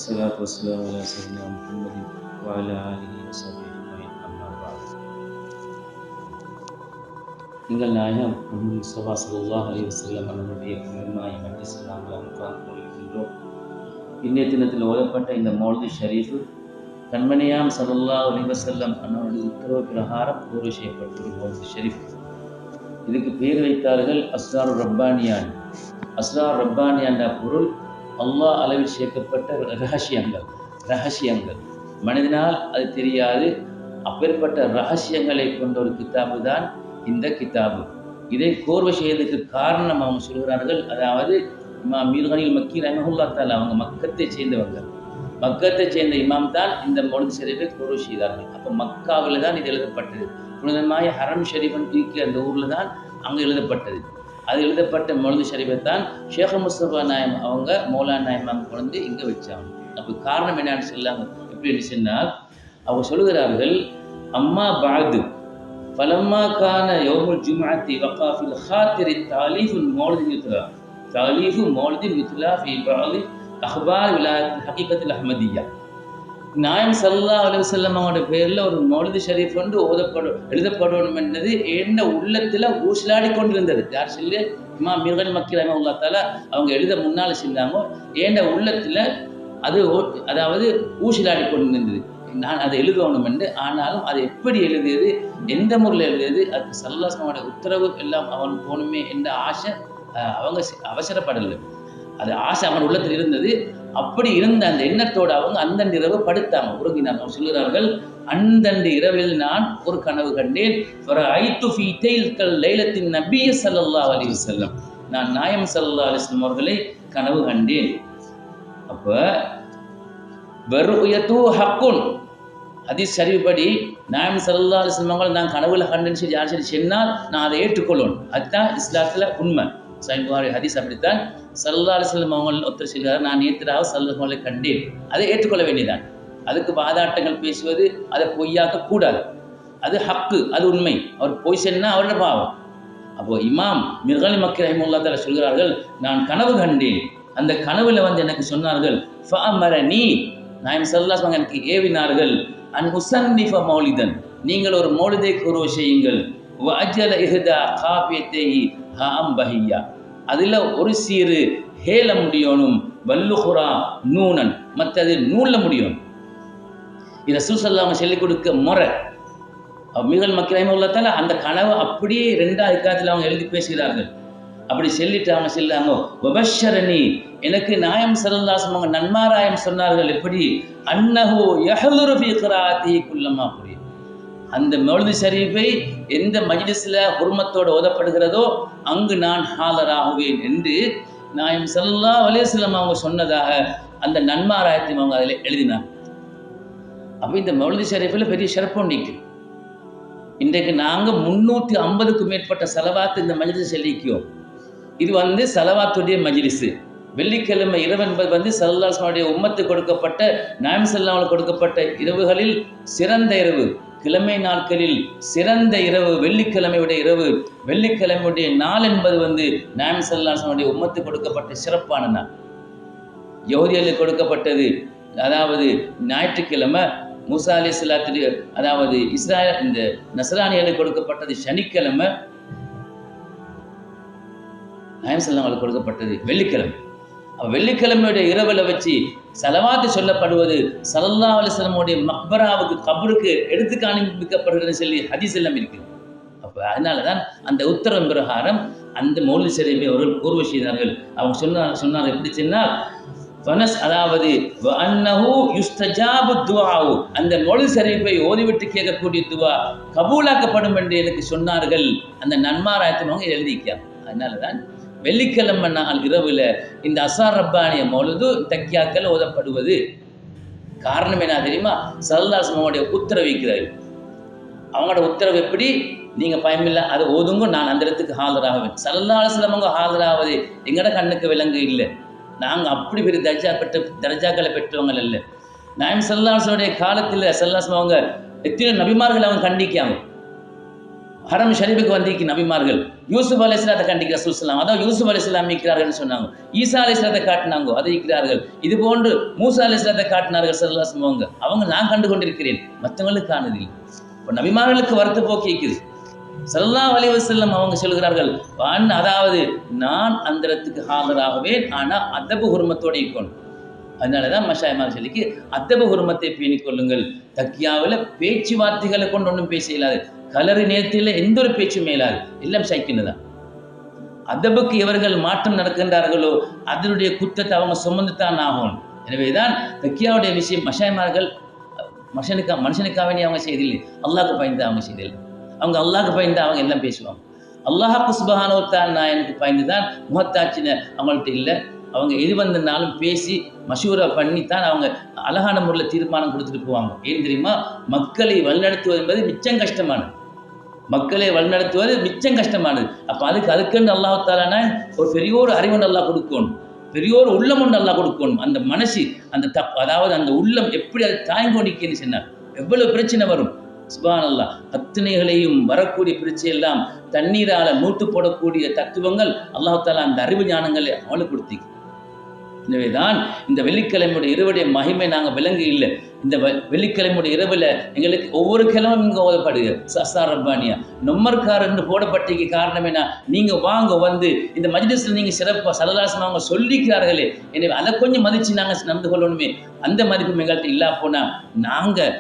والصلاة والسلام على سيدنا محمد وعلى آله وصحبه أجمعين أما بعد. எங்கள் நாயகம் முஹம்மது முஸ்தபா ஸல்லல்லாஹு அலைஹி வஸல்லம் அவர்களுடைய பெருமாய மஜ்லிஸில் நாங்கள் உட்கார்ந்து கொண்டிருக்கின்றோம். இன்றைய தினத்தில் ஓதப்பட்ட இந்த மௌலிது ஷரீஃபு கண்மணியாம் ஸல்லல்லாஹு அலைஹி வஸல்லம் அவருடைய உத்தரவு பிரகாரம் கூறு செய்யப்பட்ட ஒரு மௌலிது ஷரீஃப். இதுக்கு பேர் வைத்தார்கள் அஸ்ரார் ரப்பானியான். அஸ்ரார் ரப்பானியான் பொருள் அல்லாஹ் அளவில் சேர்க்கப்பட்ட ரகசியங்கள். மனிதனால் அது தெரியாது. அப்பேற்பட்ட ரகசியங்களை கொண்ட ஒரு கிதாபு தான் இந்த கிதாபு. இதை கோர்வை செய்வதற்கு காரணம் அவங்க சொல்கிறார்கள். அதாவது இமாம் மீர்கனில் மக்கி ரஹ்மத்துல்லாஹி தஆலா அவங்க மக்கத்தை சேர்ந்தவங்க. மக்கத்தை சேர்ந்த இமாம் தான் இந்த மௌலிது ஷரீஃபை கோர்வை செய்தார்கள். அப்போ மக்காவில் தான் இது எழுதப்பட்டது. புனிதமாய ஹரம் ஷரீஃபன் இருக்கிற அந்த ஊரில் தான் அங்கே எழுதப்பட்டது. அது எழுதப்பட்ட மௌலிது ஷரீஃபை தான் ஷேக் முஸ்தபா நாயம் அவங்க மௌலானா நாயம் கொண்டு இங்கே வச்சாங்க. அப்போ காரணம் என்னன்னு சொல்லாங்க. எப்படின்னு சொன்னால் அவங்க சொல்லுகிறார்கள், அம்மா பாது ஃபலம்மா கான யௌமுல் ஜும்அத்தி வகா ஃபில் ஹாத்திரி தாலீஃபுல் மௌலிதி யுத்லா ஃபி பஅதி அஹ்பார் விலாயத்துல் ஹகீகத்துல் அஹ்மதிய்யா. நாயம் ஸல்லல்லாஹு அலைஹி வஸல்லம் அவங்களோட பேரில் ஒரு மௌலிது ஷரீஃப் வந்து எழுதப்படணும் என்றது என்ன உள்ளத்தில் ஊசலாடி கொண்டிருந்தது. யார் சொல்லி? இமாம் மீர்கனி மக்கி ரஹ்மத்துல்லாஹி தஆலா அவங்க எழுத முன்னால் செஞ்சாங்க. ஏண்ட உள்ளத்தில் அது அதாவது ஊசலாடி கொண்டிருந்தது. நான் அதை எழுதணும் என்று. ஆனாலும் அதை எப்படி எழுதியது, எந்த முறையில் எழுதியது, அதுக்கு ஸல்லல்லாஹு அலைஹி வஸல்லம் உத்தரவு எல்லாம் அவன் போகணுமே என்ற ஆசை அவங்க அவசரப்படலை. அது ஆசை அவன் உள்ளத்தில் இருந்தது. அப்படி இருந்த அந்த எண்ணத்தோடு அவங்க அந்தண்டு இரவு படுத்தாங்க, உறங்கினாங்க. அவங்க சொல்கிறார்கள், அந்தண்டு இரவில் நான் ஒரு கனவு கண்டேன். லைலத்தின் நபிய ஸல்லல்லாஹு அலைஹி வஸல்லம், நான் நாயம் ஸல்லல்லாஹு அலைஹி வஸல்லம் அவர்களை கனவு கண்டேன். அப்போ வர்ருயது ஹக்குன் ஹதீஸ் ஷரீஃபடி நாயம் ஸல்லல்லாஹு அலைஹி வஸல்லம் அவர்கள் நான் கனவுல கண்டேன்னு சொல்லி யார் சொல்லி சொன்னால் நான் அதை ஏற்றுக்கொள்ளணும். அதுதான் இஸ்லாத்தில் உண்மை. சஹீஹ் புகாரி ஹதீஸ் அப்படித்தான். ஸல்லல்லாஹு அலைஹி வஸல்லம் அவங்க ஒருத்தர் சொல்கிறார், நான் நேற்றாக ஸல்லல்லாஹு அலைஹி கண்டேன். அதை ஏற்றுக்கொள்ள வேண்டியதான். அதுக்கு வாதாட்டங்கள் பேசுவது, அதை பொய்யாக்க கூடாது. அது ஹக்கு, அது உண்மை. அவர் பொய் சொன்னா அவரோட பாவம். அப்போ இமாம் மீர்கனி மக்கி ரஹ்மத்துல்லாஹி தஆலா சொல்கிறார்கள், நான் கனவு கண்டேன். அந்த கனவுல வந்து எனக்கு சொன்னார்கள், ஃபஅமரனி, நாயம் ஸல்லல்லாஹு அலைஹி எனக்கு ஏவினார்கள், அன் உஸன்னிஃப மௌலிதன், நீங்கள் ஒரு மௌலிதை குரு செய்யுங்கள். வஅஜல இஹ்தா காஃபியத்தைஹி ஹாம் பஹியா, அதில் ஒரு சீரு ஹேல முடியணும், வல்லுஹுரா நூனன், மற்றது நூலில் முடியணும். இது ரசூல் ஸல்லல்லாஹு அலைஹி சொல்லிக் கொடுக்க முறை. மீர்கனி மக்கி ரஹ்மத்துல்லாஹி தஆலா அந்த கனவை அப்படியே 2 இக்காத்தில் அவங்க எழுதி பேசுகிறார்கள். அப்படி சொல்லிட்டு அவங்க சொல்லாங்க, வபஷரனி, எனக்கு நாயம் ஸல்லல்லாஹு அலைஹி வஸல்லம் நன்மாராயம் சொன்னார்கள். எப்படி? அன்னஹு யஹ்லுரு ஃபீ க்ராஅத்திஹி குல்லமா புரி, அந்த மௌலிது ஷரீஃபை எந்த மஜ்லிஸில் ஹுர்மத்தோடு ஓதப்படுகிறதோ அங்கு நான் ஹாலராகுவேன் என்று நாயம் ஸல்லல்லாஹு அலைஹி வஸல்லம் அவங்க சொன்னதாக அந்த நன்மாராயத்தையும் அவங்க அதில் எழுதினார். அப்போ இந்த மௌலிது ஷரீஃபில் பெரிய சிறப்பு நிற்குது. இன்றைக்கு நாங்கள் 350க்கும் மேற்பட்ட சலவாத்து இந்த மஜ்லிஸ் சொல்லிக்கிறோம். இது வந்து சலவாத்துடைய மஜ்லிஸு. வெள்ளிக்கிழமை இரவு என்பது வந்து ஸல்லல்லாஹு அலைஹி வஸல்லம் உம்மத்துக்கு கொடுக்கப்பட்ட, நாயம் ஸல்லல்லாஹு அலைஹி கொடுக்கப்பட்ட இரவுகளில் சிறந்த இரவு. கிழமை நாட்களில் சிறந்த இரவு வெள்ளிக்கிழமையுடைய இரவு. வெள்ளிக்கிழமையுடைய நாள் என்பது வந்து நாயம் ஸல்லல்லாஹு அலைஹி வஸல்லம் உம்மத்துக்கு கொடுக்கப்பட்ட சிறப்பான நாள். யஹூதியர்களுக்கு கொடுக்கப்பட்டது அதாவது ஞாயிற்றுக்கிழமை, மூசா அலைஹிஸ்ஸலாத்துடைய அதாவது இஸ்ராயல் இந்த நஸ்ரானியர்களுக்கு கொடுக்கப்பட்டது சனிக்கிழமை, நாயம் ஸல்லல்லாஹு அலைஹி கொடுக்கப்பட்டது வெள்ளிக்கிழமை. வெள்ளிக்கிழமையுடைய இரவில் வச்சு சலவாத்து சொல்லப்படுவது ஸல்லல்லாஹு அலைஹி வஸல்லம் மக்பராவுக்கு கபருக்கு எடுத்து காண்பிக்கப்படுகிறது சொல்லி ஹதீஸ் எல்லாம் இருக்குது. அப்போ அதனால தான் அந்த உத்தரவு பிரகாரம் அந்த மௌலிது ஷரீஃபை அவர்கள் கூர்வை செய்தார்கள். அவங்க சொன்னார் எப்படி சொன்னால், ஃபனஸ் அதாவது அன்னஹு யுஸ்தஜாபு துஆஉ, அந்த மௌலிது ஷரீஃபை ஓதிவிட்டு கேட்கக்கூடிய துவா கபூலாக்கப்படும் என்று எனக்கு சொன்னார்கள். அந்த நன்மாராயத்தை அவங்க எழுதிக்கிறாங்க. அதனால தான் வெள்ளிக்கிழமை நாள் இரவில் இந்த அஸ்ரார் ரப்பானிய மௌலிது தக்கியாக்கள் ஓதப்படுவது. காரணம் என்ன தெரியுமா? ஸல்லல்லாஹு அலைஹி வஸல்லம் உத்தரவிக்கிறார்கள். அவங்களோட உத்தரவு எப்படி? நீங்கள் பயமில்லை, அதை ஓதுங்க, நான் அந்த இடத்துக்கு ஹாலராகுவேன். ஸல்லல்லாஹு அலைஹி வஸல்லம் ஹாலராவது எங்களோட கண்ணுக்கு விலங்கு இல்லை. நாங்கள் அப்படி பெரிய தர்ஜாக்களை பெற்றவங்க இல்லை. நாயம் ஸல்லல்லாஹு அலைஹி வஸல்லம் காலத்தில் ஸல்லல்லாஹு அலைஹி வஸல்லம் அவங்க எத்தனை நபிமார்கள் அவங்க கண்டிக்காங்க. ஹரம் ஷரீஃபுக்கு வந்திருக்கு நபிமார்கள். யூசுப் அலைஹிஸ்ஸலாத்தை கண்டிக்க ரசூல் ஸல்லல்லாஹு அதாவது யூசுப் அலைஹிஸ்ஸலாம் இருக்கிறார்கள்னு சொன்னாங்க. ஈசா அலைஹிஸ்ஸலாத்தை காட்டினாங்க, அதை இருக்கிறார்கள். இது போன்று மூசா அலைஹிஸ்ஸலாத்தை காட்டினார்கள் ஸல்லல்லாஹு அலைஹி வஸல்லம். அவங்க நான் கண்டு கொண்டிருக்கிறேன், மற்றவங்களுக்கு காணதில்லை. இப்போ நபிமார்களுக்கு வருத்த போக்கி இருக்குது. ஸல்லல்லாஹு அலைஹி வஸல்லம் அவங்க சொல்கிறார்கள், அதாவது நான் அந்த இடத்துக்கு ஆஜராகவேன், ஆனால் அதபு ஹுர்மத்தோடு இருக்கணும். அதனால தான் மஷாயிமார் சொல்லிக்கு அதபு ஹுர்மத்தை பேணிக் கொள்ளுங்கள். தக்கியாவில் பேச்சுவார்த்தைகளை கொண்டு ஒன்றும் பேச இயலாது. கலரு நேரத்தில் எந்த ஒரு பேச்சும் இயலாது, எல்லாம் சைக்கின்னுதான். அதபுக்கு எவர்கள் மாற்றம் நடக்கின்றார்களோ அதனுடைய குற்றத்தை அவங்க சுமந்துத்தான் ஆகணும். எனவே தான் தக்கியாவுடைய விஷயம் மஷாயிமார்கள் மனுஷனுக்காக அவங்க செய்தில்லை, அல்லாஹ்க்கு பயந்து அவங்க செய்தில்லை. அவங்க அல்லாஹ்க்கு பயந்து அவங்க எல்லாம் பேசுவாங்க. அல்லாஹ்க்கு சுப்ஹானஹு வ தஆலா நான் எனக்கு பயந்து தான் முகத்தாச்சின அவங்கள்ட்ட இல்லை. அவங்க எது வந்தனாலும் பேசி மஷூரா பண்ணித்தான் அவங்க அழகான முறையில் தீர்மானம் கொடுத்துட்டு போவாங்க. ஏன் தெரியுமா? மக்களை வழிநடத்துவது என்பது மிச்சம் கஷ்டமானது. மக்களை வழிநடத்துவது மிச்சம் கஷ்டமானது. அப்போ அதுக்குன்னு அல்லாஹ் தஆலா ஒரு பெரியோர் அறிவன் அல்லாஹ் கொடுக்கணும், பெரியோர் உள்ளம் ஒன்று அல்லாஹ் கொடுக்கணும். அந்த மனசு அந்த அதாவது அந்த உள்ளம் எப்படி அதை தாங்கி கொண்டிருக்கேன்னு சொன்னார். எவ்வளவு பிரச்சனை வரும், சுப்ஹானல்லாஹ். அத்தனைகளையும் வரக்கூடிய பிரச்சனை எல்லாம் தண்ணீரால் நூற்று போடக்கூடிய தத்துவங்கள் அல்லாஹ் தஆலா அந்த அறிவு ஞானங்களை அவளுக்கு கொடுத்தீங்க. எனவே தான் இந்த வெள்ளிக்கிழமையுடைய இரவுடைய மகிமை நாங்கள் விளங்கி இல்லை. இந்த வெள்ளிக்கிழமையுடைய இரவில் எங்களுக்கு ஒவ்வொரு கிழமும் இங்கே ஓதப்படுது சஸ்ஸார் ரப்பானியா நொம்மர்கார் என்று போடப்பட்டிருக்க காரணம் என்ன? நீங்கள் வாங்க வந்து இந்த மஜ்லிஸில் நீங்கள் சிறப்பாக சல்லல்லாஹு அவங்க சொல்லிக்கிறார்களே, எனவே அதை கொஞ்சம் மதித்து நாங்கள் நடந்து கொள்ளணுமே. அந்த மதிப்பு எங்கள்கிட்ட இல்லா போனால் நாங்கள்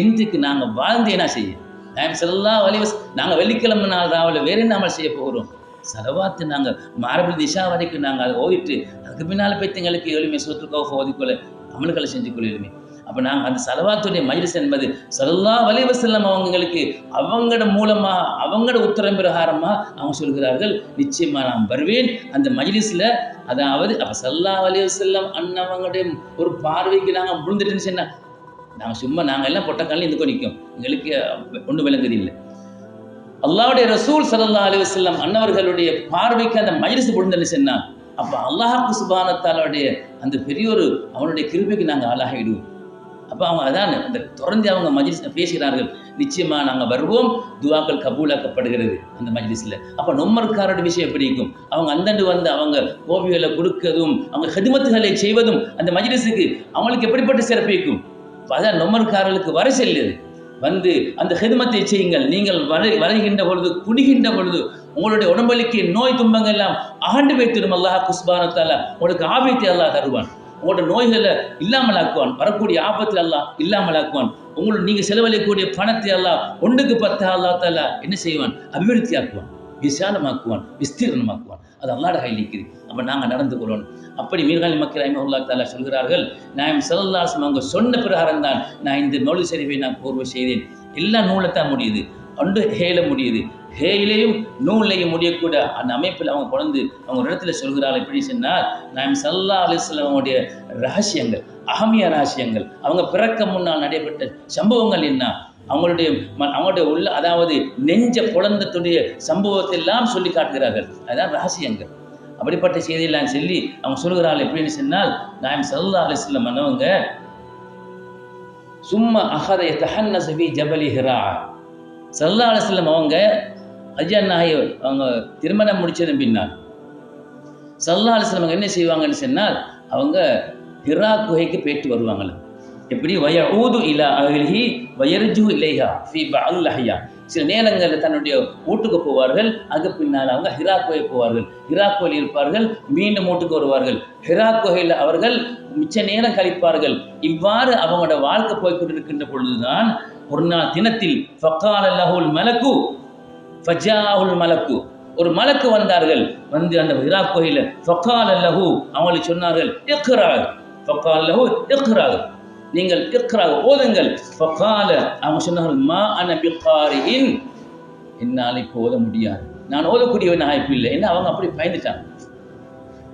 எந்துக்கு நாங்கள் வாழ்ந்து என்ன செய்ய? ஸல்லல்லாஹு அலைஹி வஸல்லம் நாங்கள் வெள்ளிக்கிழமை நாள் ராவில் வேறு என்ன அமல் செய்ய போகிறோம்? சலவாத்து நாங்கள் மாரபு திஷா வரைக்கும் நாங்கள் அதை ஓதிட்டு அதுக்கு பின்னால் போய்த்து எங்களுக்கு எளிமை சொத்துக்காக ஓதிக்கொள்ள அமல்களை செஞ்சுக்கொள்ள எளிமை. அப்போ நாங்கள் அந்த சலவாத்துடைய மஜ்லிஸ் என்பது ஸல்லல்லாஹு அலைஹி வஸல்லம் அவங்களுக்கு அவங்களோட மூலமாக அவங்களோட உத்தரவு பிரகாரமாக அவங்க சொல்கிறார்கள், நிச்சயமாக நான் வருவேன் அந்த மஜ்லிஸில். அதாவது அப்போ ஸல்லல்லாஹு அலைஹி வஸல்லம் அண்ணவங்களுடைய ஒரு பார்வைக்கு நாங்கள் விழுந்துட்டுன்னு சொன்னால் நாங்கள் சும்மா நாங்கள் எல்லாம் பொட்டக்காலில் இருந்து நிற்கும், எங்களுக்கு ஒன்றும் விளங்குது இல்லை. அல்லாஹ்வுடைய ரசூல் ஸல்லல்லாஹு அலைஹி வஸல்லம் அன்னவர்களுடைய பார்வைக்கு அந்த மஜ்லிஸ் விழுந்துன்னு சொன்னால் அப்போ அல்லாஹ்வுக்கு சுப்ஹானஹு வ தஆலாவுடைய அந்த பெரியோரு அவனுடைய கிருபைக்கு நாங்கள் ஆளாகிடுவோம். அப்போ அவங்க அதான் அந்த தொடர்ந்து அவங்க மஜ்லிஸ் பேசுகிறார்கள், நிச்சயமாக நாங்கள் வருவோம், துவாக்கள் கபூலாக்கப்படுகிறது அந்த மஜ்லிஸில். அப்போ நொம்மர்காரோட விஷயம் எப்படி இருக்கும்? அவங்க அந்தண்டு வந்து அவங்க கோபிகளை கொடுக்கதும் அவங்க ஹிதமத்துகளை செய்வதும் அந்த மஜ்லிஸுக்கு அவங்களுக்கு எப்படிப்பட்ட சிறப்பு இருக்கும்? இப்போ அதான் நொம்மர்காரர்களுக்கு வர செல்லுது வந்து அந்த ஹிதமத்தை செய்யுங்கள். நீங்கள் வரைகின்ற பொழுது குனிகின்ற பொழுது உங்களுடைய உடம்புக்கு நோய் துன்பங்கள் எல்லாம் ஆண்டு வைத்திடும். அல்லாஹ் சுப்ஹானஹு வ தஆலா உங்களுக்கு ஆபத்தை அல்லாஹ் தருவான், உங்களோட நோய்களை இல்லாமல் ஆக்குவான், வரக்கூடிய ஆபத்தில் அல்லாஹ் இல்லாமல் ஆக்குவான். உங்களுக்கு நீங்கள் செலவழிக்கக்கூடிய பணத்தை அல்லாஹ் ஒன்றுக்கு 10 அல்லாஹ் தஆலா என்ன செய்வான்? அபிவிருத்தி ஆக்குவான், விசாலமாக்குவான், விஸ்தீர்ணமாக்குவான். அது அல்லாஹ்வுடைய கையில் இருக்குது. அப்போ நாங்கள் நடந்து கொள்ளணும். அப்படி மீர்காலி மக்கள் ரஹ்மத்துல்லாஹி தஆலா சொல்கிறார்கள், நான் ஸல்லல்லாஹு அலைஹி வஸல்லம் அவங்க சொன்ன பிரகாரம் தான் நான் இந்த மௌலித் ஷரீஃபை நான் கோர்வை செய்தேன். எல்லா நூலைத்தான் முடியுது, ஒன்று ஹேல முடியுது, ஹேயிலையும் நூலையும் முடியக்கூட அந்த அமைப்பில் அவங்க கொண்டு அவங்க ஒரு இடத்துல சொல்கிறார்கள். எப்படி சொன்னால், நான் ஸல்லல்லாஹு அலைஹி வஸல்லம் அவங்களுடைய ரகசியங்கள், அகமிய ரகசியங்கள், அவங்க பிறக்க முன்னால் நடைபெற்ற சம்பவங்கள் என்ன, அவங்களுடைய உள்ள அதாவது நெஞ்ச குழந்தத்துடைய சம்பவத்தை எல்லாம் சொல்லி காட்டுகிறார்கள். அதுதான் ரகசியங்கள். அப்படிப்பட்ட செய்தியெல்லாம் சொல்லி அவங்க சொல்கிறார்கள். எப்படின்னு சொன்னால், நான் ஸல்லல்லாஹு அலைஹி வஸல்லம் அவங்க சும்மா அஹத யதஹன்னஸு ஃபீ ஜபலி ஹிரா. ஸல்லல்லாஹு அலைஹி வஸல்லம் அவங்க அஜ்ஜன்னாஹி அவங்க திருமணம் முடிச்சது பின்னால் ஸல்லல்லாஹு அலைஹி வஸல்லம் என்ன செய்வாங்கன்னு சொன்னால், அவங்க ஹிரா குகைக்கு போயிட்டு வருவாங்களே. எப்படி? வயஊது இலா அஹ்லிஹி வயர்ஜு இலைஹா ஃபீ பஅல் அஹ்யா. சில நேரங்களில் தன்னுடைய வீட்டுக்கு போவார்கள், அதுக்கு பின்னால் அவங்க ஹிரா குகை போவார்கள், ஹிரா குகையில் இருப்பார்கள், மீண்டும் வீட்டுக்கு வருவார்கள், ஹிரா குகையில் அவர்கள் மிச்ச நேரம் கழிப்பார்கள். இவ்வாறு அவங்களோட வாழ்க்கை போய்கொண்டிருக்கின்ற பொழுதுதான் ஒரு நாள் தினத்தில் ஃபக்கால லஹுல் மலக்கு ஃபஜாஹுல் மலக்கு, ஒரு மலக்கு வந்தார்கள். வந்து அந்த ஹிரா குகையில் ஃபக்கால லஹு அவங்களுக்கு சொன்னார்கள், இக்ரா. ஃபக்கால லஹு இக்ரா, நீங்கள் இக்ரா ஓதுங்கள். ஃபகால அவங்க சொன்னார்கள், மா அன பிகாரின், என்னால் இப்போ ஓத முடியாது, நான் ஓதக்கூடியவனாக இப்போ இல்லை. என்ன அவங்க அப்படி பயந்துட்டாங்க.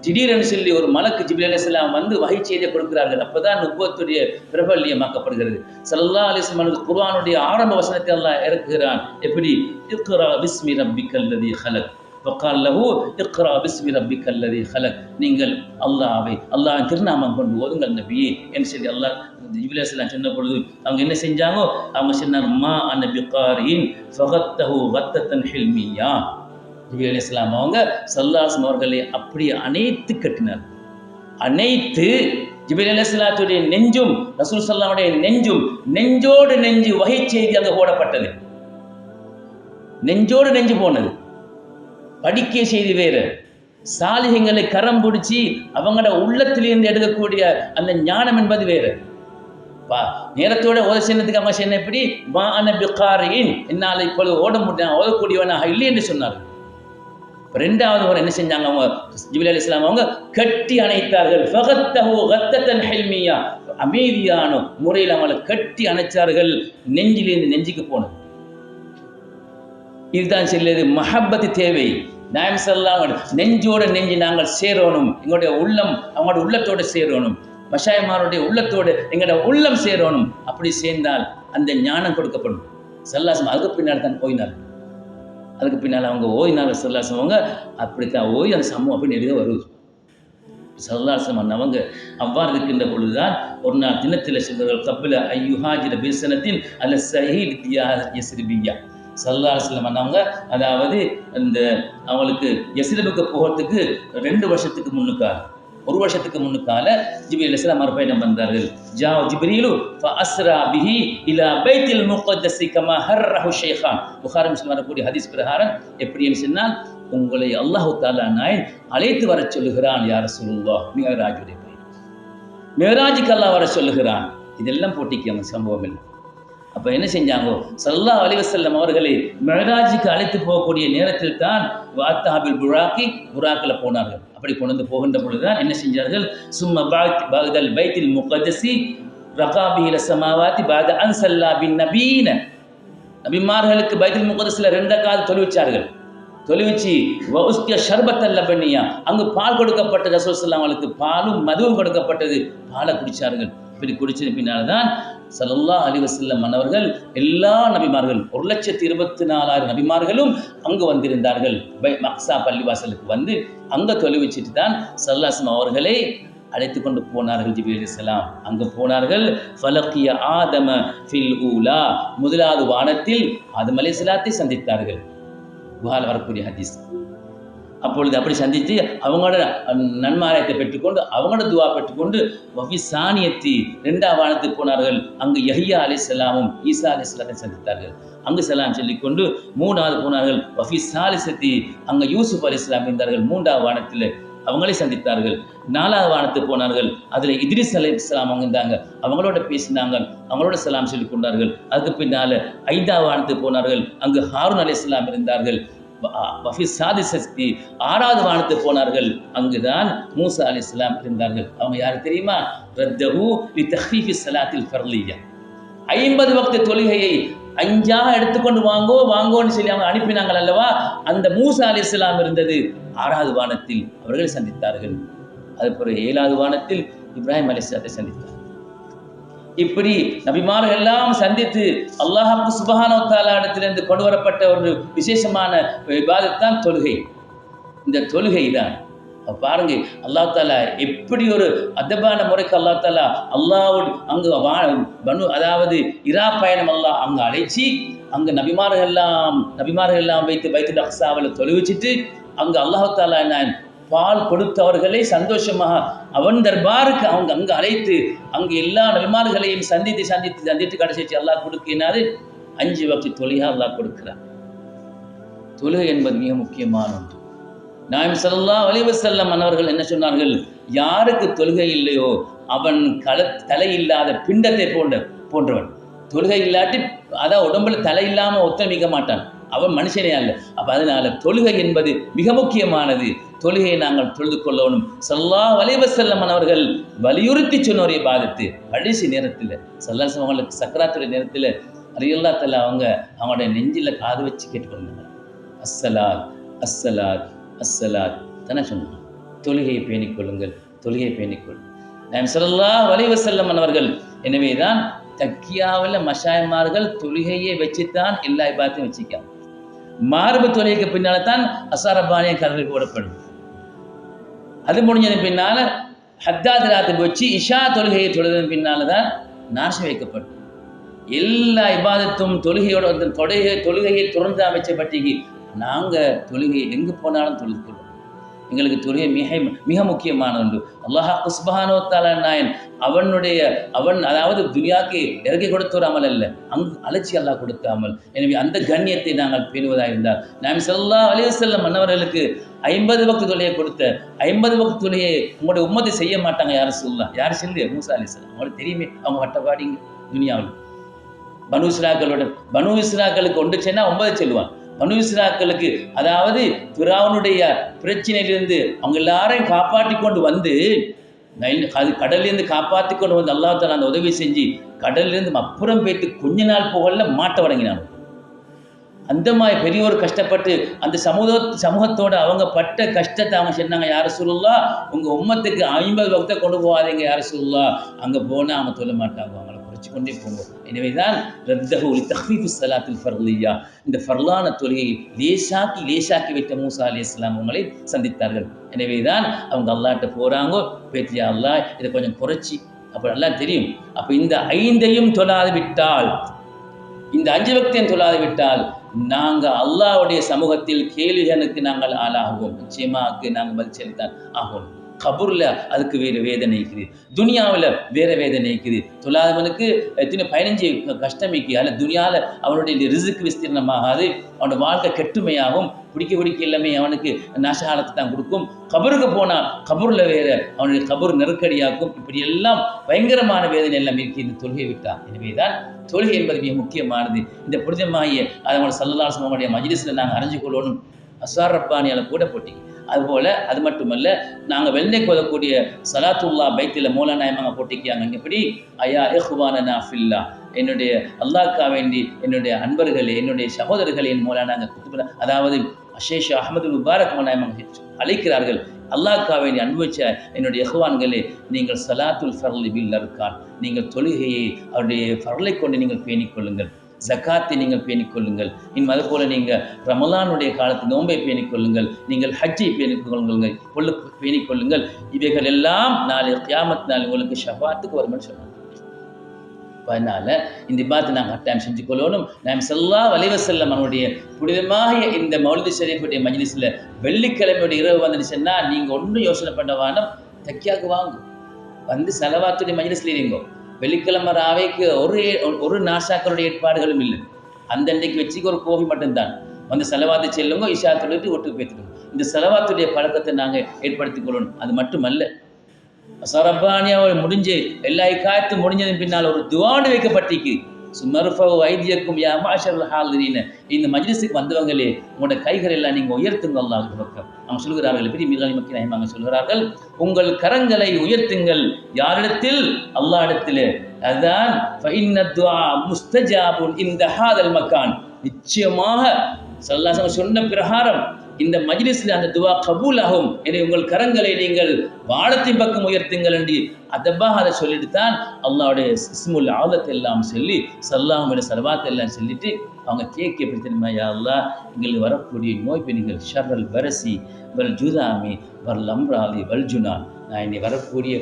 திடீரென்று சொல்லி ஒரு மலக்கு ஜிப்ரீல் அலைஹிஸ்ஸலாம் வந்து வஹி செய்தியை கொடுக்கிறார்கள். அப்போதான் நுபுவத்துடைய பிரபல்யமாக்கப்படுகிறது. ஸல்லல்லாஹு அலைஹி வஸல்லம் குர்ஆனுடைய ஆரம்ப வசனத்தை அல்லாஹ் இறக்குகிறான். எப்படி? இக்ரா பிஸ்மி ரப்பிக்கல் லதீ ஹலக் வக்கால் லஹு இக்ரா பிஸ்மி ரப்பிக்கல் லதீ ஹலக், நீங்கள் அல்லாஹ்வின் திருநாமம் கொண்டு ஓதுங்கள் நபியே என்று சொல்லி அல்லாஹ் ஜிப்ரீல் அலைஹிஸ்ஸலாம் சொன்ன பொழுது அவங்க என்ன செஞ்சாங்க? அவங்க சொன்னாங்க மா அன பிகாரின் ஃபகத்தஹு கத்தத்தன் ஹில்மியா. ஜிப்ரீல் அலைஹிஸ்ஸலாம் அவங்க ஸல்லல்லாஹு அலைஹி அவர்களை அப்படியே அணைத்து கட்டினார். அனைத்து ஜிப்ரீல் அலைஹிஸ்ஸலாத்துடைய நெஞ்சும் ரசூல் ஸல்லல்லாஹுடைய நெஞ்சும் நெஞ்சோடு நெஞ்சு வகை செய்தி அங்கே போடப்பட்டது. நெஞ்சோடு நெஞ்சு போனது. படிக்க செய்தி வேறு. சாலிஹங்களை கரம் பிடிச்சி அவங்களோட உள்ளத்திலிருந்து எடுக்கக்கூடிய அந்த ஞானம் என்பது வேறு. நேரத்தோட ஓத சின்னத்துக்கு அவங்க சொன்ன எப்படி என்னால் இப்பொழுது ஓட முடியும் ஓதக்கூடியவனாக இல்லை என்று சொன்னார்கள். ரெண்டாவது ஒரு என்ன செஞ்சாங்க? அவங்க ஜிப்ரீல் அலைஹிஸ்ஸலாம் அவங்க கட்டி அணைத்தார்கள். ஃபகத்தஹு கத்தத்தன் ஹில்மியா, அமைதியான முறையில் அவங்களை கட்டி அணைச்சார்கள். நெஞ்சிலிருந்து நெஞ்சுக்கு போனது. இதுதான் சொல்லுது மஹப்பத்து தேவை. நாயம் ஸல்லல்லாஹு நெஞ்சோட நெஞ்சு நாங்கள் சேரணும். எங்களுடைய உள்ளம் அவங்களோட உள்ளத்தோடு சேரணும். மஷாயிமாருடைய உள்ளத்தோடு எங்களோட உள்ளம் சேரணும். அப்படி சேர்ந்தால் அந்த ஞானம் கொடுக்கப்படும். ஸல்லல்லாஹு அதுக்கு பின்னால் தான் போயினார். அதுக்கு பின்னால் அவங்க ஓய்னார்கள். ஸல்லல்லாஹு அவங்க அப்படித்தான் ஓய் அந்த சமூகம் அப்படின்னு எழுத வருது. ஸல்லல்லாஹு அவங்க அவ்வாறு இருக்கின்ற பொழுதுதான் ஒரு நாள் தினத்தில் சொல்வார்கள் கபில ஐயுஹாஜிர பிசனத்தின் அல்ல சஹீல் யஸ்ரிபியா. ஸல்லல்லாஹு அவங்க அதாவது அந்த அவங்களுக்கு யஸ்ரிபுக்கு போகிறதுக்கு 2 வருஷத்துக்கு முன்னுக்கால 1 வருஷத்துக்கு முன்னுக்கால ஜிப்ரீல் அலைஹிஸ்ஸலாம் மறுபயணம் வந்தார்கள். ஜா ஜிப்ரீலு ஃபஅஸ்ரா பிஹி இலா பைத்தில் முகத்தஸ் கமா ஹர்ரஹு ஷைഖான். புகாரி முஸ்லிம் வரக்கூடிய ஹதீஸ் பிரகாரம் எப்படின்னு சொன்னால், உங்களை அல்லாஹ் தஆலா நாயன் அழைத்து வர சொல்லுகிறான் யா ரசூலுல்லாஹ். மிஅராஜுடைய பயணம், மிஅராஜுக்கு அல்லாஹ் வர சொல்லுகிறான். இதெல்லாம் போட்டிக்காங்க சம்பவம் இல்லை. அப்போ என்ன செஞ்சாங்க? ஸல்லல்லாஹு அலைஹி வஸல்லம் அவர்களை மிஅராஜுக்கு அழைத்து போகக்கூடிய நேரத்தில் தான் வாத்தாபில் புராக்கில் போனார்கள். அப்படி கொண்டு போகின்ற பொழுதுதான் என்ன செஞ்சார்கள்? சும்ம பாதல் பைத்தில் முகத்தஸி ரகாபிஹில சமாவாத்தி பாத அன்சல்லா பின் நபீன. நபிமார்களுக்கு பைத்துல் முகத்தஸில் 2 ரக்காத் தொழுவிச்சார்கள். தொழுவிச்சு வஉஸ்கிய ஷர்பத்தல் லபனியா, அங்கு பால் கொடுக்கப்பட்ட ரசூல் ஸல்லல்லாஹு அவங்களுக்கு பாலும் மதுவும் கொடுக்கப்பட்டது. பாலை குடித்தார்கள். இப்படி குடிச்சது பின்னால் தான் ஸல்லல்லாஹு அலைஹி வஸல்லம் மன்னவர்கள் எல்லா நபிமார்கள் 1,24,000 நபிமார்களும் அங்கு வந்திருந்தார்கள். மக்ஸா பள்ளிவாசலுக்கு வந்து அங்கே தொழுவிச்சிட்டு தான் ஸல்லல்லாஹு அவர்களை அழைத்து கொண்டு போனார்கள் ஜிப்ரீல் அலைஹிஸ்ஸலாம். அங்கு போனார்கள். ஃபலக்கிய ஆதம ஃபில் ஊலா, முதலாவது வானத்தில் ஆதம் அலைஹிஸ்ஸலாத்தை சந்தித்தார்கள். புகாரில் வரக்கூடிய ஹதீஸ். அப்பொழுது அப்படி சந்தித்து அவங்களோட நன்மாராயத்தை பெற்றுக்கொண்டு அவங்களோட துவா பெற்றுக்கொண்டு வஃபி சானியத்தி 2ஆம் வானத்துக்கு போனார்கள். அங்கு யஹ்யா அலைஹிஸ்ஸலாமும் ஈசா அலைஹிஸ்ஸலாத்தை சந்தித்தார்கள். அங்கு சலாம் சொல்லிக்கொண்டு 3வது போனார்கள். வஃபி சாலிசத்தி, அங்கே யூசுப் அலைஹிஸ்ஸலாம் இருந்தார்கள். 3ஆம் வானத்தில் அவங்களே சந்தித்தார்கள். 4ஆவது வானத்துக்கு போனார்கள். அதில் இத்ரிஸ் அலைஹிஸ்ஸலாம் அவங்க இருந்தாங்க. அவங்களோட பேசினாங்க, அவங்களோட சலாம் சொல்லி கொண்டார்கள். அதுக்கு பின்னால் 5ஆவது வானத்துக்கு போனார்கள். அங்கு ஹாரூன் அலைஹிஸ்ஸலாம் இருந்தார்கள். வஃபி சாதிசஸ்தி 6வது வானத்துக்கு போனார்கள். அங்குதான் மூசா அலைஹிஸ்ஸலாம் இருந்தார்கள். அவங்க யாரு தெரியுமா? ரத்தஹு லி தஹ்ஃபீஃபி ஸலாத்தில் ஃபர்லியா, 50 வக்த தொழுகையை 5ஆ எடுத்துக்கொண்டு வாங்கோன்னு சொல்லி அவங்க அனுப்பினாங்கள் அல்லவா? அந்த மூசா அலைஹிஸ்ஸலாம் இருந்தது 6வது வானத்தில். அவர்களை சந்தித்தார்கள். அதுபோல 7வது வானத்தில் இப்ராஹிம் அலைஹிஸ்ஸலாத்தை சந்தித்தார்கள். இப்படி நபிமார்கள் எல்லாம் சந்தித்து அல்லாஹ் சுப்ஹானஹு வ தஆலா இடத்திலிருந்து கொண்டு வரப்பட்ட ஒரு விசேஷமான இபாதத் தான் தொழுகை. இந்த தொழுகை தான் பாருங்க, அல்லாஹ் தாலா எப்படி ஒரு அதபான முறைக்கு அல்லாஹ் தாலா அல்லாஹ்வோடு அங்கு அதாவது இரா பயணம் அல்லாஹ் அங்கே அழைச்சி அங்கே நபிமார்கள் எல்லாம் வைத்து பைத்துல் அக்ஸாவில் தொழுவிச்சிட்டு அங்கே அல்லாஹ் தாலா பால் கொடுத்தவர்களை சந்தோஷமாக அவன் தர்பாருக்கு அவங்க அங்கு அழைத்து அங்கு எல்லா நபிமார்களையும் சந்தித்து கடைசி அல்லாஹ் கொடுக்கினாரு. 5 வக்து தொழுகை அல்லாஹ் கொடுக்கிறார். தொழுகை என்பது மிக முக்கியமான ஒன்று. நாயகம் ஸல்லல்லாஹு அலைஹி வஸல்லம் அவர்கள் என்ன சொன்னார்கள்? யாருக்கு தொழுகை இல்லையோ அவன் தலை இல்லாத பிண்டத்தை போன்றவன். தொழுகை இல்லாட்டி அதான் உடம்புல தலை இல்லாமல் ஒத்தமிக்க மாட்டான், அவன் மனுஷனே அல்ல. அப்போ அதனால தொழுகை என்பது மிக முக்கியமானது. தொழுகையை நாங்கள் தொழுது கொள்ளணும். ஸல்லல்லாஹு அலைஹி வஸல்லம் அவர்கள் வலியுறுத்தி சொன்ன ஒரு இபாதத்து. கடைசி நேரத்தில் ஸல்லல்லாஹு அவங்களுக்கு சக்கராத்துடைய நேரத்தில் ரலியல்லாஹு தஆலா அவங்களுடைய நெஞ்சில் காது வச்சு கேட்டுக்கொண்டாங்க, அஸ்ஸலாத் அஸ்ஸலாத் அஸ்ஸலாத் தானே சொன்னாங்க. தொழுகையை பேணிக்கொள்ளுங்கள், தொழுகையை பேணிக்கொள்ளுங்கள். நாயகம் ஸல்லல்லாஹு அலைஹி வஸல்லம் அவர்கள் எனவே தான் தக்கியாவில் மஷாயமார்கள் தொழுகையை வச்சுத்தான் எல்லா இபாதத்தையும் வச்சுக்காங்க. மார்பு தொழுகைக்கு பின்னால தான் அசாரபானிய கல்வி போடப்படும். அது முடிஞ்சது பின்னால ஹத்தாத் ராத்து வச்சு இஷா தொழுகையை தொழுதன் பின்னால தான் நாசம் வைக்கப்படும். எல்லா இபாதத்தும் தொழுகையோட தொழுகையை தொடர்ந்து அமைச்சப்பட்டிக்கு நாங்கள் தொழுகையை எங்கே போனாலும் தொழுதுக்கொள்வோம். எங்களுக்கு தொழுகை மிக முக்கியமான ஒன்று. அல்லாஹ் சுப்ஹானஹு வ தஆலா நாயன் அவன் அதாவது துனியாவுக்கு இறக்கி கொடுத்த ஒரு அமல் அல்ல, அங்கு அழைச்சி அல்லாஹ் கொடுத்த அமல். எனவே அந்த கண்ணியத்தை நாங்கள் பேணுவதாக இருந்தால் நபி ஸல்லல்லாஹு அலைஹி வஸல்லம் மன்னவர்களுக்கு 50 வக்து தொழுகையை கொடுத்த 50 வக்து தொழுகையை உங்களுடைய உம்மத்தை செய்ய மாட்டாங்க. யார் சொல்லலாம்? யார் சொல்லு? மூசா அலைஹிஸ்ஸலாம். அவங்களுக்கு தெரியுமே, அவங்க வட்டப்பாடிங்க துனியாவில். பனு இஸ்ராக்களுக்கு ஒன்று சென்னா 9 செல்வான். பனு இஸ்ராக்களுக்கு அதாவது ஃபிரௌனுடைய பிரச்சனையிலிருந்து அவங்க எல்லாரையும் காப்பாற்றி கொண்டு வந்து கடல்லேருந்து காப்பாற்றி கொண்டு வந்து அல்லாஹ் தஆலா அந்த உதவி செஞ்சு கடல்லேருந்து அப்புறம் போய்த்து கொஞ்ச நாள் போகல மாட்ட வழங்கினாங்க. அந்த மாதிரி பெரியோர் கஷ்டப்பட்டு அந்த சமூகத்தோட அவங்க பட்ட கஷ்டத்தை அவங்க சொன்னாங்க, யார் ரசூலுல்லாஹ் உங்கள் உம்மத்துக்கு 50 வக்தை கொண்டு போகாதீங்க யார் ரசூலுல்லாஹ், அங்கே போனால் அவங்க சொல்ல மாட்டாங்க, அவங்கள குறைச்சி கொண்டே போங்க. எனவே தான் ரத்தஹு லி தக்ஃபீஃபி ஸலாத்தில் ஃபர்லியா, இந்த ஃபர்லான தொழுகையை லேசாக்கி வைத்த மூசா அலைஹிஸ்ஸலாம் அவங்களை சந்தித்தார்கள். எனவே தான் அவங்க அல்லாஹ்ட்ட போகிறாங்க, பேத்தியா அல்லாஹ் இதை கொஞ்சம் குறைச்சி, அப்போ நல்லா தெரியும். அப்போ இந்த 5ஐயும் தொழாது விட்டால், இந்த 5 வக்தையும் தொழாது விட்டால் நாங்கள் அல்லாஹ்வுடைய சமூகத்தில் கேள்விகளுக்கு நாங்கள் ஆளாகுவோம். நிச்சயமாக நாங்கள் பதில் செலுத்தான் ஆகும். கபூரில் அதுக்கு வேறு வேதனை இருக்குது, துனியாவில் வேறு வேதனை இருக்குது. தொழாதவனுக்கு 15 கஷ்டமிக்கு அல்ல துனியாவில் அவனுடைய ரிஸ்க் விஸ்தீர்ணமாகாது, அவனோட வாழ்க்கை கெட்டுமையாகும், பிடிக்க எல்லாமே அவனுக்கு நாசகாலத்தை தான் கொடுக்கும். கபருக்கு போனால் கபூரில் வேறு அவனுடைய கபூர் நெருக்கடியாக்கும். இப்படி எல்லாம் பயங்கரமான வேதனை எல்லாம் இருக்கு இந்த தொழுகை விட்டால். எனவே தான் தொழுகை என்பது மிக முக்கியமானது. இந்த புனிதமாகிய அதோட ஸல்லல்லாஹு அலைஹி வஸல்லம் மஜ்லிஸில் நாங்கள் அறிஞ்சு கொள்ளணும். அஸ்ஸார் ரப்பானியால் கூட போட்டிங்க. அதுபோல் அது மட்டுமல்ல, நாங்கள் வெள்ளைக்கு ஓதக்கூடிய சலாத்துல்லா பைத்தில் மௌலானாயமாக போட்டிக்காங்க. எப்படி ஐயா இஹ்வானனா ஃபில்லா, என்னுடைய அல்லாஹ்க்கா வேண்டி என்னுடைய அன்பர்களே என்னுடைய சகோதரர்களே என் மௌலானாங்க குத்துபா, அதாவது ஷேஷ் அஹ்மது முபாரக் மௌலானாயமாக அழைக்கிறார்கள். அல்லாஹ்க்கா வேண்டி அனுபவிச்ச என்னுடைய இஹ்வான்களே, நீங்கள் சலாத்துல் ஃபர்லி பில் அர்கான், நீங்கள் தொழுகையை அவருடைய ஃபர்லை கொண்டு நீங்கள் பேணிக்கொள்ளுங்கள். ஜக்காத்தை நீங்கள் பேணிக்கொள்ளுங்கள். இன்னும் அதுபோல் நீங்கள் ரமலானுடைய காலத்து நோன்பை பேணிக்கொள்ளுங்கள். நீங்கள் ஹஜ்ஜை பேணிக்கொள்ளுங்கள். இவைகள் எல்லாம் நாளை கியாமத் நாள் உங்களுக்கு ஷஃபாத்துக்கு வரும்னு சொன்னாங்க. அதனால் இந்த இபாத்தை நாங்கள் கட்டாயம் செஞ்சு கொள்ளணும். நாம் ஸல்லல்லாஹு அலைஹி வஸல்லம் அவனுடைய புனிதமாக இந்த மௌலிது ஷரீஃபுடைய மஜ்லிஸில் வெள்ளிக்கிழமையுடைய இரவு வந்துச்சுன்னா நீங்கள் ஒன்றும் யோசனை பண்ண வேணும், தக்கியாவுக்கு வாங்க வந்து ஸலவாத்துடைய மஜ்லிஸில் இருங்கோ. வெள்ளிக்கிழமை ராவைக்கு ஒரு நாசாக்களுடைய ஏற்பாடுகளும் இல்லை. அன்றைக்கு வச்சுக்கு ஒரு கோவி மட்டும்தான் வந்து செலவாத்து செல்லுங்க, இஷா தொழுட்டு ஒட்டுக்கு பேத்துக்கணும். இந்த செலவாத்துடைய பழக்கத்தை நாங்கள் ஏற்படுத்திக் கொள்ளணும். அது மட்டுமல்ல, சரப்பானியாவை முடிஞ்சு எல்லா காயத்தும் முடிஞ்சதன் பின்னால் ஒரு துவாண்டு வைக்கப்பட்டிருக்கு. சுமர்ஃபவு ஐதியக்கும் யா மாஷரல் ஹாலிரீன, இந்த மஜ்லிஸுக்கு வந்தவங்களே உங்களோட கைகள் எல்லாம் நீங்கள் உயர்த்துங்க. அல்லாஹ் பக்கம் அவங்க சொல்கிறார்கள், பெரிய மிகாலி மக்கள் அவங்க சொல்கிறார்கள், உங்கள் கரங்களை உயர்த்துங்கள். யாரிடத்தில்? அல்லாஹ் இடத்திலே. அதுதான் ஃபஇன்ன துஆ முஸ்தஜாபுன் இந்த ஹாதல் மக்கான், நிச்சயமாக ஸல்லல்லாஹு அலைஹி வஸல்லம் சொன்ன பிரகாரம் இந்த மஜ்லிஸில் அந்த துவா கபூல் ஆகும். எனவே உங்கள் கரங்களை நீங்கள் வானத்தின் பக்கம் உயர்த்துங்கள் என்று அதப்பாக அதை சொல்லிட்டு தான் அல்லாஹ்வுடைய இஸ்முல் ஆலத்தை எல்லாம் சொல்லி ஸல்லல்லாஹு ஸலவாத் எல்லாம் சொல்லிட்டு அவங்க கேட்க எப்படி தெரியுமா, யா அல்லாஹ் எங்களுக்கு வரக்கூடிய நோய் பிணிகள் ஷர்ரல் பரசி வல் ஜுதாமி வல் அம்ராலி வல் ஜுனான், நான் இன்னை வரக்கூடிய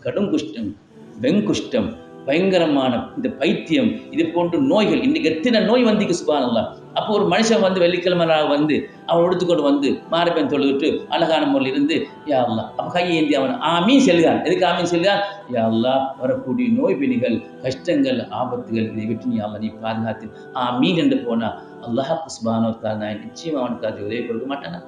கடும் குஷ்டம், வெங்குஷ்டம், பயங்கரமான இந்த பைத்தியம், இது போன்ற நோய்கள், இன்னைக்கு எத்தனை நோய் வந்திக்கு சுப்ஹானல்லாஹ். அப்போ ஒரு மனுஷன் வந்து வெள்ளிக்கிழமை வந்து அவன் எடுத்துக்கொண்டு வந்து மாறுபெண் தொழுகிட்டு அழகான முறையில் இருந்து யா அல்லாஹ் அப்போ கையை ஏந்தி அவன் ஆமீன் செல்கிறான். எதுக்கு ஆமீன் செல்கிறான்? யா அல்லாஹ் வரக்கூடிய நோய் பிணிகள், கஷ்டங்கள், ஆபத்துகள் இதை விட்டு நீ அல்லாஹ் நீ பாதுகாத்து ஆமீன் என்று போனா அல்லாஹ் சுப்ஹானஹு வ தஆலா நிச்சயமாக அவனுக்கு அது உதவி கொடுக்க மாட்டானா?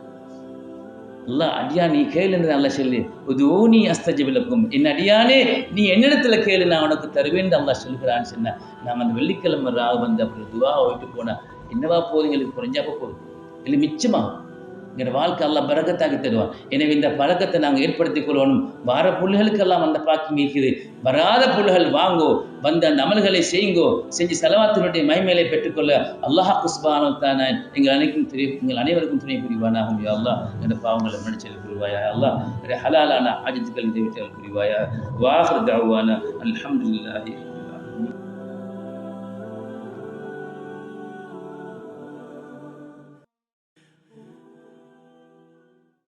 அல்லாஹ் அடியா நீ கேளு என்று அல்லாஹ் சொல்லி உதூனி அஸ்தஜிப் லக்கும், என் அடியானே நீ என்னிடத்துல கேளு நான் உனக்கு தருவேன் அல்லாஹ் சொல்கிறான்னு சொன்ன. நாங்கள் அந்த வெள்ளிக்கிழமை ராவு வந்து அப்படி துவா ஓய்ட்டு போனா என்னவா போகுது, எங்களுக்கு குறைஞ்சாப்போ போகுது, இல்லை மிச்சமாகும். எங்களோட வாழ்க்கை அல்லாஹ் பரக்கத்தாக்கி தருவான். எனவே இந்த பழக்கத்தை நாங்கள் ஏற்படுத்திக் கொள்ளணும். வார புள்ளுகளுக்கெல்லாம் அந்த பாக்கியம் இருக்குது. வராத புள்ளுகள் வாங்கோ, வந்து அந்த அமல்களை செய்யுங்கோ, செஞ்சு ஸலவாத்தினுடைய மகிமையை பெற்றுக்கொள்ள அல்லாஹ் சுப்ஹானஹு வ தஆலா எங்கள் அனைவருக்கும் துணை புரிவானாகும். யா அல்லாஹ் எங்களோட பாவங்களை மன்னிச்சல் புரிவாயா அல்லாஹ், ஹலாலான ஆஜத்துக்கள் இதை விட்டு புரிவாயா. வாஹிர் தஅவானா அல்ஹம்துலில்லாஹி